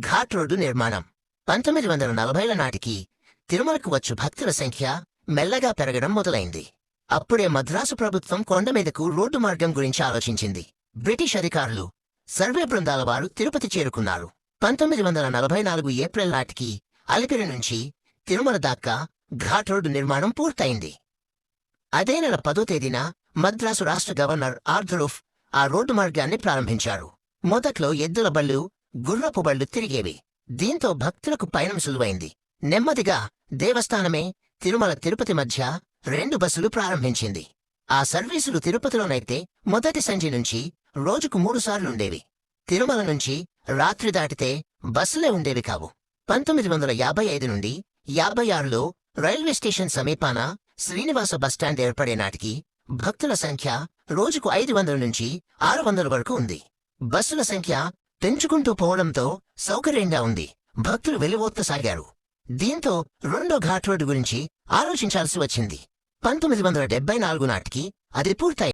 Ghat road నిర్మాణం 1940ల నాటికి తిరుమలకు వచ్చు భక్తుల సంఖ్య మెల్లగా పెరగడం మొదలైంది. అప్పుడే మద్రాసు ప్రభుత్వం కొండ మీదకు రోడ్డు మార్గం గురించి ఆలోచించింది. బ్రిటిష్ అధికారులు, సర్వే బృందాల వారు తిరుపతి చేరుకున్నారు. 1944 ఏప్రిల్ నాటికి అలిపిరి నుంచి తిరుమల దాకా ఘాట్ రోడ్డు నిర్మాణం పూర్తయింది. అదే నెల 10వ తేదీన మద్రాసు రాష్ట్ర గవర్నర్ ఆర్థరూఫ్ ఆ రోడ్డు మార్గాన్ని ప్రారంభించారు. మొదట్లో ఎద్దుల బళ్ళు, గుర్రపు బళ్ళు తిరిగేవి. దీంతో భక్తులకు పయనం సులువైంది. నెమ్మదిగా దేవస్థానమే తిరుమల తిరుపతి మధ్య 2 బస్సులు ప్రారంభించింది. ఆ సర్వీసులు తిరుపతిలోనైతే మొదటి సంచి నుంచి రోజుకు 3 సార్లుండేవి. తిరుమల నుంచి రాత్రి దాటితే బస్సులే ఉండేవి కావు. 1955 నుండి 56లో రైల్వే స్టేషన్ సమీపాన శ్రీనివాస బస్టాండ్ ఏర్పడే నాటికి భక్తుల సంఖ్య రోజుకు 500 నుంచి 600 వరకు ఉంది. బస్సుల సంఖ్య పెంచుకుంటూ పోవడంతో సౌకర్యంగా ఉంది. భక్తులు వెలివోత్తసాగారు. దీంతో రెండో ఘాట్ రోడ్డు గురించి ఆలోచించాల్సి వచ్చింది. 1974 నాటికి అది పూర్తయింది.